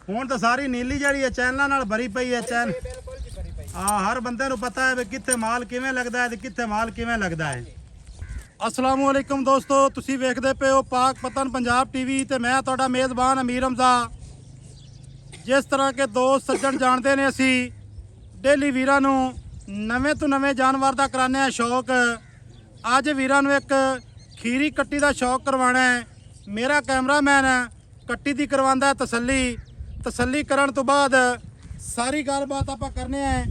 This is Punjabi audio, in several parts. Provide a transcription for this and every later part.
ਹੁਣ ਤਾਂ ਸਾਰੀ ਨੀਲੀ ਜਿਹੜੀ ਹੈ ਚੈਨਲਾਂ ਨਾਲ ਭਰੀ ਪਈ ਹੈ ਚੈਨ। ਬਿਲਕੁਲ ਜੀ ਭਰੀ ਪਈ। ਹਾਂ, ਹਰ ਬੰਦੇ ਨੂੰ ਪਤਾ ਹੈ ਵੀ ਕਿੱਥੇ ਮਾਲ ਕਿਵੇਂ ਲੱਗਦਾ ਹੈ ਤੇ ਕਿੱਥੇ ਮਾਲ ਕਿਵੇਂ ਲੱਗਦਾ ਹੈ। अस्सलामु अलैकुम दोस्तों, ਤੁਸੀਂ ਵੇਖਦੇ ਪਏ ਹੋ ਪਾਕ ਪਤਨ ਪੰਜਾਬ ਟੀਵੀ ਤੇ ਮੈਂ ਤੁਹਾਡਾ ਮੇਜ਼ਬਾਨ ਅਮੀਰ ਹਮਜ਼ਾ। ਜਿਸ ਤਰ੍ਹਾਂ ਕਿ ਦੋਸਤ ਸੱਜਣ ਜਾਣਦੇ ਨੇ, ਅਸੀਂ ਡੇਲੀ ਵੀਰਾਂ ਨੂੰ ਨਵੇਂ ਤੋਂ ਨਵੇਂ ਜਾਨਵਰ ਦਾ ਕਰਾਉਂਦੇ ਆ ਸ਼ੌਕ। ਅੱਜ ਵੀਰਾਂ ਨੂੰ ਇੱਕ ਖੀਰੀ ਕੱਟੀ ਦਾ ਸ਼ੌਕ ਕਰਵਾਉਣਾ ਹੈ। ਮੇਰਾ ਕੈਮਰਾਮੈਨ ਕੱਟੀ ਦੀ ਕਰਵਾਉਂਦਾ ਤਸੱਲੀ ਕਰਨ ਤੋਂ ਬਾਅਦ ਸਾਰੀ ਗੱਲਬਾਤ ਆਪਾਂ ਕਰਨੇ ਆ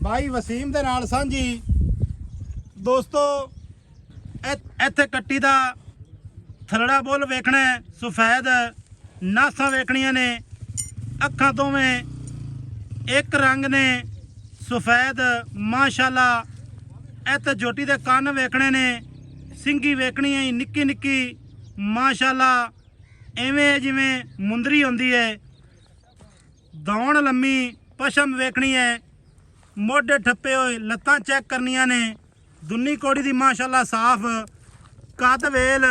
ਭਾਈ ਵਸੀਮ ਦੇ ਨਾਲ ਸਾਂਝੀ। ਦੋਸਤੋ ਇੱਥੇ ਕੱਟੀ ਦਾ ਥਲੜਾ ਬੁੱਲ ਵੇਖਣਾ, ਸਫੈਦ ਨਾਸਾਂ ਵੇਖਣੀਆਂ ਨੇ, ਅੱਖਾਂ ਦੋਵੇਂ ਇੱਕ ਰੰਗ ਨੇ, ਸਫੈਦ ਮਾਸ਼ਾਅੱਲਾ। ਇੱਥੇ ਜੋਟੀ ਦੇ ਕੰਨ ਵੇਖਣੇ ਨੇ, ਸਿੰਗੀ ਵੇਖਣੀ ਹੈ ਨਿੱਕੀ ਨਿੱਕੀ ਮਾਸ਼ਾਅੱਲਾ, ਐਵੇਂ ਜਿਵੇਂ ਮੁੰਦਰੀ ਹੁੰਦੀ ਹੈ। ਦੌਣ ਲੰਮੀ, ਪਸ਼ਮ ਵੇਖਣੀ ਹੈ, ਮੋਢੇ ਠੱਪੇ ਹੋਏ, ਲੱਤਾਂ ਚੈੱਕ ਕਰਨੀਆਂ ਨੇ, ਦੁੰਨੀ ਕੋੜੀ ਦੀ ਮਾਸ਼ਾਅੱਲਾ ਸਾਫ, ਕੱਦ ਵੇਲ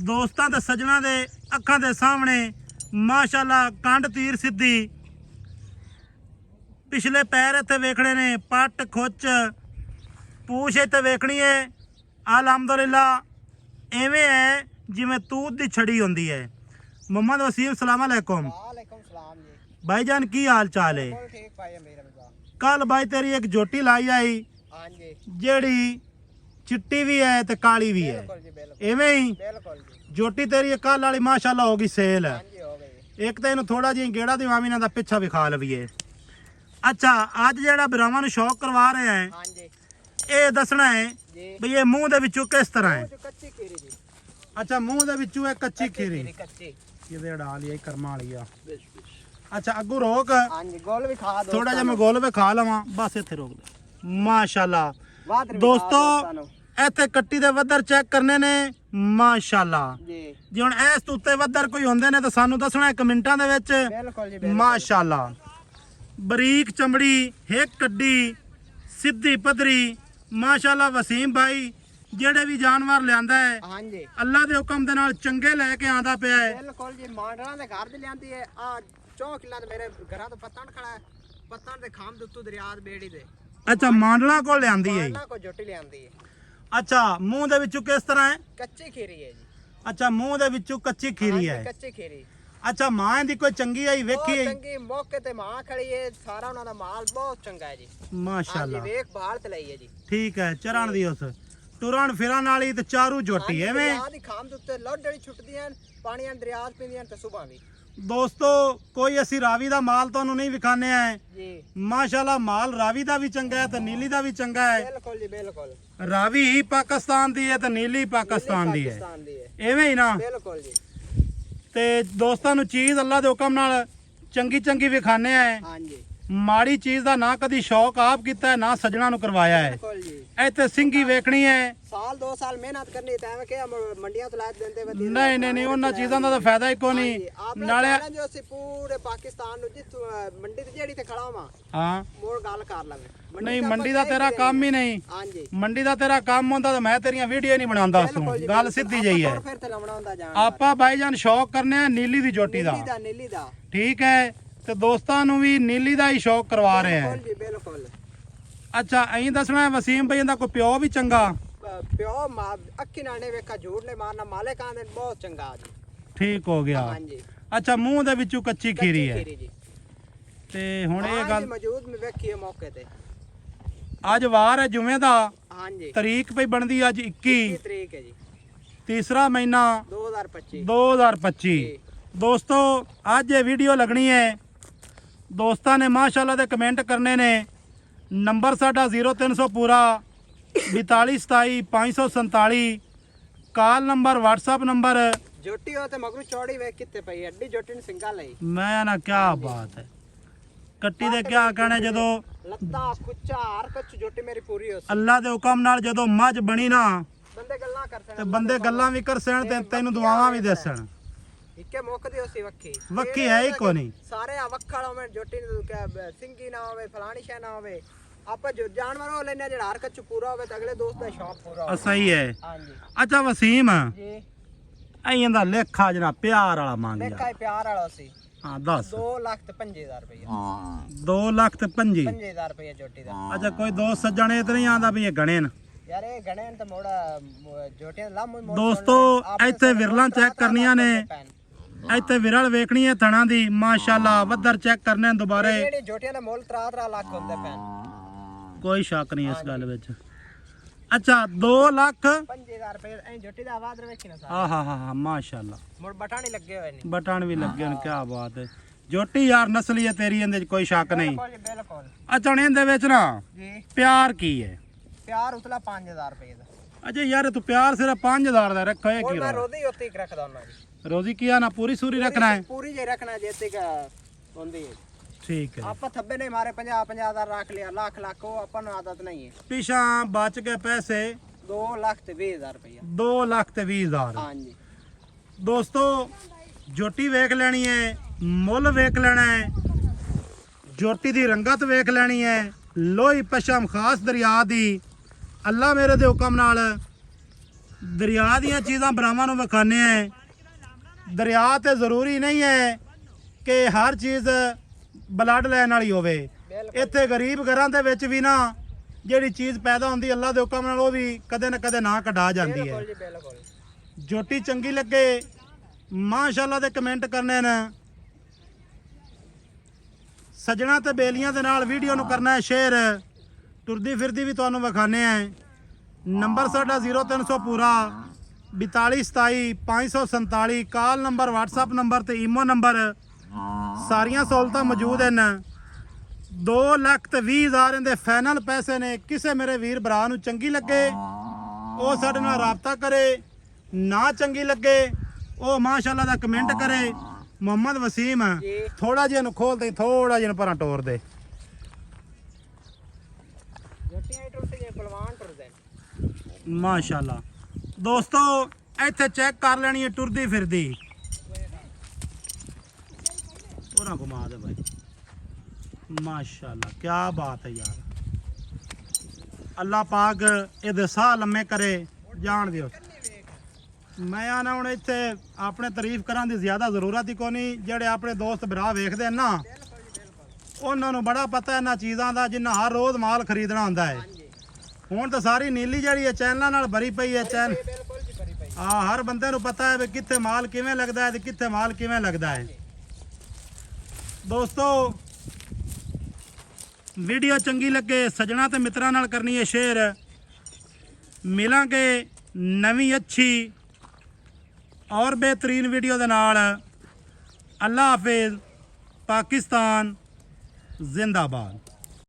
ਦੋਸਤਾਂ ਤੇ ਸੱਜਣਾ ਦੇ ਅੱਖਾਂ ਦੇ ਸਾਹਮਣੇ ਮਾਸ਼ਾਅੱਲਾ, ਕੰਡ ਤੀਰ ਸਿੱਧੀ। ਪਿਛਲੇ ਪੈਰ ਇੱਥੇ ਵੇਖਣੇ ਨੇ, ਪੱਟ ਖੁੱਚ ਪੂਛ ਇੱਥੇ ਵੇਖਣੀ ਹੈ ਅਲਹਮਦੁਲਿਲਾ, ਐਵੇਂ ਹੈ ਜਿਵੇਂ ਤੂਤ ਦੀ ਛੜੀ ਹੁੰਦੀ ਹੈ। ਮੁਹੰਮਦ ਵਸੀਮ ਸਲਾਮ अलैकुम। वालेकुम सलाम जी। भाईजान की हाल चाल है? बिल्कुल ठीक भाई मेरा मिजाज। कल भाई तेरी एक जोटी लाई आई हां जी। ਜਿਹੜੀ ਚਿੱਟੀ ਵੀ ਹੈ ਤੇ ਕਾਲੀ ਵੀ ਹੈ, बिल्कुल जी बिल्कुल। ਐਵੇਂ ਹੀ बिल्कुल जी। ਜੋਟੀ ਤੇਰੀ ਕੱਲ ਵਾਲੀ ਮਾਸ਼ਾਅੱਲਾ ਹੋ ਗਈ ਸੇਲ। हां जी हो गई। ਇੱਕ ਤਾਂ ਇਹਨੂੰ ਥੋੜਾ ਜਿਹਾ ਗੇੜਾ ਦਿਵਾਵੀਂ ਨਾ ਦਾ ਪਿੱਛਾ ਵਿਖਾ ਲਵੀਏ। ਅੱਛਾ, ਅੱਜ ਜਿਹੜਾ ਬਰਾਵਾਂ ਨੂੰ ਸ਼ੌਕ ਕਰਵਾ ਰਿਹਾ ਹੈ, हां जी ਇਹ ਦੱਸਣਾ ਹੈ जी। ਵੀ ਇਹ ਮੂੰਹ ਦੇ ਵਿੱਚੋਂ ਕਿਸ ਤਰ੍ਹਾਂ ਹੈ। जो कच्ची खीरी जी। ਅੱਛਾ, ਮੂੰਹ ਦੇ ਵਿੱਚੋਂ ਇਹ ਕੱਚੀ ਖੀਰੀ कच्ची। ਇਹਦੇ ਡਾ ਲਈ ਕਰਮਾਂ ਵਾਲੀ ਆ। बिश बिश। ਅੱਛਾ, ਅੱਗੂ ਰੋਕ, हां जी गोल भी खा दो। ਥੋੜਾ ਜਿਹਾ ਮੈਂ ਗੋਲ ਵਿਖਾ ਲਵਾਂ, ਬਸ ਇੱਥੇ ਰੋਕ ਦੇ। ਮਾਸ਼ਾਅੱਲਾ वादर भी ਦੋਸਤੋ, खा दो ਇੱਥੇ ਕੱਟੀ ਦੇ ਵੱਧਰ ਚੈੱਕ ਕਰਨੇ ਨੇ ਮਾਸ਼ਾਅੱਲਾ। जी। ਜੇ ਹੁਣ ਇਸ ਤੋਂ ਉੱਤੇ ਵੱਧਰ ਕੋਈ ਹੁੰਦੇ ਨੇ ਤਾਂ ਸਾਨੂੰ ਦੱਸਣਾ ਇੱਕ ਮਿੰਟਾਂ ਦੇ ਵਿੱਚ। बिल्कुल जी बिल्कुल। ਮਾਸ਼ਾਅੱਲਾ, ਬਰੀਕ ਚਮੜੀ, ਹਿੱਕ ਕੱਡੀ, ਸਿੱਧੀ ਪੱਧਰੀ ਮਾਸ਼ਾਅੱਲਾ। ਵਸੀਮ ਭਾਈ ਜਿਹੜੇ ਵੀ ਜਾਨਵਰ ਲਿਆਂਦਾ ਹੈ हां जी ਅੱਲਾ ਦੇ ਹੁਕਮ ਦੇ ਨਾਲ ਚੰਗੇ ਲੈ ਕੇ ਆਂਦਾ ਪਿਆ ਹੈ। बिल्कुल जी। मांडरा दे घर दी लियांदी है आ 4 किला ते मेरे घरा तो पत्तन खड़ा है। पत्तन दे खाम दे उत्तों दरिया दे बेड़ी दे। ਅੱਛਾ, ਮਾਂਡਲਾ ਕੋਲ ਲਿਆਂਦੀ ਹੈ। मांडला को जोटी लियांदी है। ਅੱਛਾ, ਮੂੰਹ ਦੇ ਵਿੱਚੋਂ ਕਿਸ ਤਰ੍ਹਾਂ ਹੈ? कच्ची खीरी है जी। ਅੱਛਾ, ਮੂੰਹ ਦੇ ਵਿੱਚੋਂ ਕੱਚੀ ਖੀਰੀ हाँ ਹੈ। जी, कच्ची खीरी। ਅੱਛਾ, ਮਾਂ ਦੀ ਕੋਈ ਚੰਗੀ ਆਈ ਵੇਖੀ ਹੈ? ਚੰਗੀ ਮੌਕੇ ਤੇ ਮਾਂ ਖੜੀ ਹੈ। ਸਾਰਾ ਉਹਨਾਂ ਦਾ ਮਾਲ ਬਹੁਤ ਚੰਗਾ ਹੈ ਜੀ। ਮਾਸ਼ਾਅੱਲਾ, ਹਾਂਜੀ ਵੇਖ ਬਾਲ ਤੇ ਲਈ ਹੈ ਜੀ। ਠੀਕ ਹੈ। ਚਰਨ ਦੀ ਉਸ ਟੁਰਨ ਫਿਰਨ ਵਾਲੀ ਤੇ ਚਾਰੂ ਜੋਟੀ ਐਵੇਂ। ਦਰਿਆ ਦੀ ਖਾਮ ਦੇ ਉੱਤੇ ਲੋਡ ਜਿਹੜੀ ਛੁੱਟਦੀਆਂ ਪਾਣੀਆਂ ਦਰਿਆ ਚ ਪੀਂਦੀਆਂ ਤੇ ਸੁਬਾਹ ਵੀ। ਦੋਸਤੋ, ਕੋਈ ਅਸੀਂ ਰਾਵੀ ਦਾ ਮਾਲ ਤੁਹਾਨੂੰ ਨਹੀਂ ਵਿਖਾਣੇ ਆ ਜੀ ਮਾਸ਼ਾਅੱਲਾ। ਮਾਲ ਰਾਵੀ ਦਾ ਵੀ ਚੰਗਾ ਹੈ ਤੇ ਨੀਲੀ ਦਾ ਵੀ ਚੰਗਾ ਹੈ। ਬਿਲਕੁਲ ਜੀ ਬਿਲਕੁਲ। ਰਾਵੀ ਹੀ ਪਾਕਿਸਤਾਨ ਦੀ ਹੈ ਤੇ ਨੀਲੀ ਪਾਕਿਸਤਾਨ ਦੀ ਹੈ, ਪਾਕਿਸਤਾਨ ਦੀ ਹੈ। ਐਵੇਂ ਹੀ ਨਾ। ਬਿਲਕੁਲ ਜੀ। ਤੇ ਦੋਸਤਾਂ ਨੂੰ ਚੀਜ਼ ਅੱਲਾ ਦੇ ਹੁਕਮ ਨਾਲ ਚੰਗੀ ਚੰਗੀ ਵਿਖਾਣੇ ਆ। ਹਾਂਜੀ ਮਾੜੀ ਚੀਜ਼ ਦਾ ਨਾ ਕਦੀ ਸ਼ੌਕ ਆਪ ਕੀਤਾ ਹੈ, ਨਾ ਸੱਜਣਾ ਨੂੰ ਕਰਵਾਇਆ ਹੈ। ਬਿਲਕੁਲ ਜੀ। ਇੱਥੇ ਸਿੰਗੀ ਵੇਖਣੀ ਹੈ। ਸਾਲ 2 ਸਾਲ ਮਿਹਨਤ ਕਰਨੀ ਤਾਂ ਐਵੇਂ ਕਿ ਮੰਡੀਆਂ ਤੋਂ ਲਾਇ ਦਿੰਦੇ ਵਧੀਆ। ਨਹੀਂ, ਉਹਨਾਂ ਚੀਜ਼ਾਂ ਦਾ ਤਾਂ ਫਾਇਦਾ ਹੀ ਕੋਈ ਨਹੀਂ। ਨਾਲੇ ਜੋ ਅਸੀਂ ਪੂਰੇ ਪਾਕਿਸਤਾਨ ਨੂੰ ਜਿੱਥੋਂ ਮੰਡੀ ਤੇ ਜਿਹੜੀ ਤੇ ਖੜਾ ਹਾਂ ਹਾਂ, ਮੋੜ ਗੱਲ ਕਰ ਲਵੇ। ਨਹੀਂ ਮੰਡੀ ਦਾ ਤੇਰਾ ਕੰਮ ਹੀ ਨਹੀਂ। ਹਾਂਜੀ ਮੰਡੀ ਦਾ ਤੇਰਾ ਕੰਮ ਹੁੰਦਾ ਤਾਂ ਮੈਂ ਤੇਰੀਆਂ ਵੀਡੀਓ ਨਹੀਂ ਬਣਾਉਂਦਾ। ਗੱਲ ਸਿੱਧੀ ਜਿਹੀ ਹੈ। ਫਿਰ ਤੇ ਲਾਉਣਾ ਹੁੰਦਾ ਜਾਣ। ਆਪਾਂ ਭਾਈਜਾਨ ਸ਼ੌਕ ਕਰਨੇ ਆ ਨੀਲੀ ਦੀ ਜੋਟੀ ਦਾ, ਨੀਲੀ ਦਾ। ਠੀਕ ਹੈ। ਤੇ ਦੋਸਤਾਂ ਨੂੰ ਵੀ ਨੀਲੀ ਦਾ ਹੀ ਸ਼ੌਕ ਕਰਵਾ ਰਹੇ ਆ। ਬਿਲਕੁਲ ਜੀ ਬਿਲਕੁਲ। ਅੱਛਾ, ਐਂ ਦੱਸਣਾ ਹੈ ਵਸੀਮ ਭਾਈ ਦਾ ਕੋਈ ਪਿਓ ਵੀ ਚੰਗਾ? ਪਿਓ ਅੱਖੀ ਨਾਲੇ ਵੇਖਾ ਝੂਠ ਨੇ ਮਾਰਨਾ, ਮਾਲਕਾਂ ਦੇ ਬਹੁਤ ਚੰਗਾ ਜੀ। ਠੀਕ ਹੋ ਗਿਆ। ਹਾਂਜੀ ਅੱਛਾ, ਮੂੰਹ ਦੇ ਵਿੱਚੋਂ ਕੱਚੀ ਖੀਰੀ ਹੈ। ਜੀ। ਤੇ ਹੁਣ ਇਹ ਗੱਲ ਮੌਜੂਦ ਮੈਂ ਵੇਖੀਏ ਮੌਕੇ ਤੇ। ਅੱਜ ਵਾਰ ਹੈ ਜੁਮੇ ਦਾ, ਹਾਂਜੀ ਤਰੀਕ ਪਈ ਬਣਦੀ ਅੱਜ 21 ਤਰੀਕ ਹੈ ਜੀ, ਤੀਸਰਾ ਮਹੀਨਾ 2025। ਦੋਸਤੋ, ਅੱਜ ਇਹ ਵੀਡੀਓ ਲੱਗਣੀ ਹੈ। ਦੋਸਤਾਂ ਨੇ ਮਾਸ਼ਾਅੱਲਾ ਦੇ ਕਮੈਂਟ ਕਰਨੇ ਨੇ। ਨੰਬਰ ਸਾਡਾ 0300 ਪੂਰਾ 4227 547। Call number, WhatsApp number. ਜੋਟੀ ਹੋ ਤੇ ਮਗਰੂ ਚੌੜੀ ਵੇਖ ਕਿੱਥੇ ਪਈ ਐਡੀ ਜੋਟੀ ਨੂੰ ਸਿੰਗਾ ਲਈ। ਮੈਂ ਨਾ ਕਿਆ ਬਾਤ ਹੈ। ਕੱਟੀ ਦੇ ਕਿਆ ਕਹਿਣਾ, ਜਦੋਂ ਲੱਤਾਂ ਖੁੱਚਾ ਹਰ ਕੁਛ ਜੋਟੀ ਮੇਰੀ ਪੂਰੀ ਹੋ ਸੀ। ਅੱਲਾ ਦੇ ਹੁਕਮ ਨਾਲ ਜਦੋਂ ਮੱਝ ਬਣੀ ਨਾ ਬੰਦੇ ਗੱਲਾਂ ਕਰ ਤੇ ਬੰਦੇ ਗੱਲਾਂ ਵੀ ਕਰ ਸਣ ਤੇ ਤੈਨੂੰ ਦੁਆਵਾਂ ਵੀ ਦੇਸਣ। ਇੱਕੇ ਮੁੱਕਦੀ ਹੋਸੀ ਵੱਖੀ ਹੈ ਹੀ ਕੋਈ ਨਹੀਂ। ਸਾਰੇ ਵੱਖੜ ਹੋਵੇ ਜੋਟੀ ਨੂੰ ਸਿੰਗੀ ਨਾ ਹੋਵੇ, ਫਲਾਣੀ ਸ਼ੈ ਨਾ ਹੋਵੇ। ਆਪਾਂ ਜੋ ਜਾਨਵਰ ਹੋ ਲੈਨੇ ਜਿਹੜਾ ਹਰ ਕੁਛ ਪੂਰਾ ਹੋਵੇ ਤੇ ਅਗਲੇ ਦੋਸਤ ਦਾ ਸ਼ੌਕ ਪੂਰਾ ਹੋਵੇ। ਸਹੀ ਹੈ। ਹਾਂਜੀ ਅੱਛਾ ਵਸੀਮ, ਜੀ ਐਂ ਦਾ ਲੇਖਾ ਜਨਾ ਪਿਆਰ ਵਾਲਾ ਮੰਗ ਲੇਖਾ ਹੀ ਪਿਆਰ ਵਾਲਾ ਸੀ। ਹਾਂ ਦੱਸ 2,05,000 ਰੁਪਏ 2 ਲੱਖ ਤੇ 25 5,000 ਰੁਪਏ ਝੋਟੀ ਦਾ। ਅੱਛਾ ਕੋਈ ਦੋਸਤ ਸੱਜਣ ਇਹ ਤੇ ਨਹੀਂ ਆਂਦਾ ਵੀ ਇਹ ਗਣੇ ਨੇ ਯਾਰ ਇਹ ਗਣੇ ਤਾਂ ਮੋੜਾ ਝੋਟੀਆਂ ਦਾ ਲਾਮ ਦੋਸਤੋ ਇੱਥੇ ਵਿਰਲਾਂ ਚੈੱਕ ਕਰਨੀਆਂ ਨੇ ਇੱਥੇ ਵਿਰਲ ਵੇਖਣੀ ਹੈ ਥਣਾ ਦੀ ਮਾਸ਼ਾਅੱਲਾ ਵੱਧਰ ਚੈੱਕ ਕਰਨੇ ਦੁਬਾਰੇ ਜਿਹੜੀ ਝੋਟੀਆਂ ਦਾ ਮੁੱਲ 3 ਲੱਖ ਹੁੰਦੇ ਪੈਣ ਕੋਈ ਸ਼ੱਕ ਨਹੀਂ ਇਸ ਗੱਲ ਵਿੱਚ ਅੱਛਾ 2 ਲੱਖ 5,000 ਰੁਪਏ ਐ ਝੋਟੀ ਦਾ ਆਵਾਜ਼ ਵੇਖੀ ਨਾ ਹਾਂ ਹਾਂ ਹਾਂ ਮਾਸ਼ਾਅੱਲਾ ਮੁੜ ਬਟਾਣੀ ਲੱਗੇ ਹੋਏ ਨੇ ਬਟਨ ਵੀ ਲੱਗੇ ਨੇ ਕੀ ਬਾਤ ਹੈ ਜੋਟੀ ਯਾਰ ਨਸਲੀ ਹੈ ਤੇਰੀ ਇਹਦੇ 'ਚ ਕੋਈ ਸ਼ੱਕ ਨਹੀਂ ਬਿਲਕੁਲ ਅੱਛਾ ਇਹਦੇ ਵਿੱਚ ਨਾ ਜੀ ਪਿਆਰ ਕੀ ਹੈ ਪਿਆਰ ਉਤਲਾ 5,000 ਰੁਪਏ ਦਾ। ਅਜੇ ਯਾਰ ਤੂੰ ਪਿਆਰ ਸਿਰਫ 5,000 ਦਾ ਰੱਖੋ ਇਹ ਕੀ ਮੈਂ ਰੋਦੀ ਉੱਤੇ ਹੀ ਰੱਖਦਾ ਉਹਨਾਂ ਦੀ ਰੋਜ਼ੀ ਕੀ ਆ ਨਾ ਪੂਰੀ ਸੂਰੀ ਰੱਖਣਾ ਹੈ ਪੂਰੀ ਜੇ ਰੱਖਣਾ ਜੇ ਤੇ ਹੁੰਦੀ ਹੈ ਠੀਕ ਹੈ ਆਪਾਂ ਥੱਬੇ ਨੇ ਮਾਰੇ 50 ਦਾ ਰੱਖ ਲਿਆ ਲੱਖ ਉਹ ਆਪਾਂ ਨੂੰ ਆਦਤ ਨਹੀਂ ਹੈ। ਪਿਛਾਂ ਬਚ ਗਏ ਪੈਸੇ 2,20,000 ਰੁਪਏ 2 ਲੱਖ ਤੇ 20,000 ਹਾਂਜੀ ਦੋਸਤੋ ਜੋਟੀ ਵੇਖ ਲੈਣੀ ਹੈ ਮੁੱਲ ਵੇਖ ਲੈਣਾ ਹੈ ਜੋਟੀ ਦੀ ਰੰਗਤ ਵੇਖ ਲੈਣੀ ਹੈ ਲੋਹੀ ਪਸ਼ਮ ਖਾਸ ਦਰਿਆ ਦੀ ਅੱਲਾ ਮੇਰੇ ਦੇ ਹੁਕਮ ਨਾਲ ਦਰਿਆ ਦੀਆਂ ਚੀਜ਼ਾਂ ਬਰਾਵਾਂ ਨੂੰ ਵਿਖਾਣੇ ਹੈ ਦਰਿਆ ਤੇ ਜ਼ਰੂਰੀ ਨਹੀਂ ਹੈ ਕਿ ਹਰ ਚੀਜ਼ ਬਲੱਡ ਲੈਣ ਵਾਲੀ ਹੋਵੇ ਇੱਥੇ ਗਰੀਬ ਘਰਾਂ ਦੇ ਵਿੱਚ ਵੀ ਨਾ ਜਿਹੜੀ ਚੀਜ਼ ਪੈਦਾ ਹੁੰਦੀ ਅੱਲਾ ਦੇ ਹੁਕਮ ਨਾਲ ਉਹ ਵੀ ਕਦੇ ਨਾ ਕਦੇ ਨਾ ਕਢਾ ਜਾਂਦੀ ਹੈ ਬਿਲਕੁਲ ਜੀ ਬਿਲਕੁਲ। ਜੋਟੀ ਚੰਗੀ ਲੱਗੇ ਮਾਸ਼ਾਅੱਲਾ ਦੇ ਕਮੈਂਟ ਕਰਨੇ ਨੇ ਸੱਜਣਾ ਤੇ ਬੇਲੀਆਂ ਦੇ ਨਾਲ ਵੀਡੀਓ ਨੂੰ ਕਰਨਾ ਹੈ ਸ਼ੇਅਰ ਟੁਰਦੀ ਫਿਰਦੀ ਵੀ ਤੁਹਾਨੂੰ ਵਿਖਾਣੇ ਆ ਨੰਬਰ ਸਾਡਾ 0300 ਪੂਰਾ 4227 547 ਕਾਲ ਨੰਬਰ WhatsApp ਨੰਬਰ ਤੇ ਈਮੋ ਨੰਬਰ ਸਾਰੀਆਂ ਸਹੂਲਤਾਂ ਮੌਜੂਦ ਹਨ 2 ਲੱਖ ਤੇ 20,000 ਇਹਦੇ ਫਾਈਨਲ ਪੈਸੇ ਨੇ ਕਿਸੇ ਮੇਰੇ ਵੀਰ ਭਰਾ ਨੂੰ ਚੰਗੀ ਲੱਗੇ ਉਹ ਸਾਡੇ ਨਾਲ ਰਾਬਤਾ ਕਰੇ ਨਾ ਚੰਗੀ ਲੱਗੇ ਉਹ ਮਾਸ਼ਾਅੱਲਾ ਦਾ ਕਮੈਂਟ ਕਰੇ ਮੁਹੰਮਦ ਵਸੀਮ ਥੋੜਾ ਜਿਹਾ ਨੂੰ ਖੋਲ ਦੇ ਥੋੜਾ ਜਿਹਾ ਪਰਾਂ ਟੋਰ ਦੇ ਜੋਟੀਆਂ ਟੁੱਟ ਜੇ ਪਹਿਲਵਾਨ ਟੁੱਟਦੇ ਮਾਸ਼ਾਅੱਲਾ ਦੋਸਤੋ ਇੱਥੇ ਚੈੱਕ ਕਰ ਲੈਣੀ ਹੈ ਟੁਰਦੀ ਫਿਰਦੀ ਉਹਨਾਂ ਘੁਮਾ ਦੇ ਭਾਈ ਮਾਸ਼ਾਅੱਲਾ ਕੀ ਬਾਤ ਹੈ ਯਾਰ ਅੱਲਾ ਪਾਕ ਇਹਦੇ ਸਾਹ ਲੰਮੇ ਕਰੇ ਜਾਣ ਦਿਓ ਮੈਂ ਆਣਾ ਹੁਣ ਇੱਥੇ ਆਪਣੇ ਤਾਰੀਫ ਕਰਨ ਦੀ ਜ਼ਿਆਦਾ ਜ਼ਰੂਰਤ ਹੀ ਕੋਈ ਨਹੀਂ ਜਿਹੜੇ ਆਪਣੇ ਦੋਸਤ ਭਰਾ ਵੇਖਦੇ ਨੇ ਨਾ ਉਹਨਾਂ ਨੂੰ ਬੜਾ ਪਤਾ ਇਹਨਾਂ ਚੀਜ਼ਾਂ ਦਾ ਜਿੰਨਾ ਹਰ ਰੋਜ਼ ਮਾਲ ਖਰੀਦਣਾ ਹੁੰਦਾ ਹੈ ਹੁਣ ਤਾਂ ਸਾਰੀ ਨੀਲੀ ਜਿਹੜੀ ਹੈ ਚੈਨਲਾਂ ਨਾਲ ਭਰੀ ਪਈ ਹੈ ਚੈਨ ਹਰ ਬੰਦੇ ਨੂੰ ਪਤਾ ਹੈ ਵੀ ਕਿੱਥੇ ਮਾਲ ਕਿਵੇਂ ਲੱਗਦਾ ਹੈ ਤੇ ਕਿੱਥੇ ਮਾਲ ਕਿਵੇਂ ਲੱਗਦਾ ਹੈ ਦੋਸਤੋ ਵੀਡੀਓ ਚੰਗੀ ਲੱਗੇ ਸੱਜਣਾ ਤੇ ਮਿੱਤਰਾਂ ਨਾਲ ਕਰਨੀ ਹੈ ਸ਼ੇਅਰ ਮਿਲਾਂਗੇ ਨਵੀਂ ਅੱਛੀ और बेहतरीन वीडियो दे नाल अल्लाह हाफिज पाकिस्तान जिंदाबाद।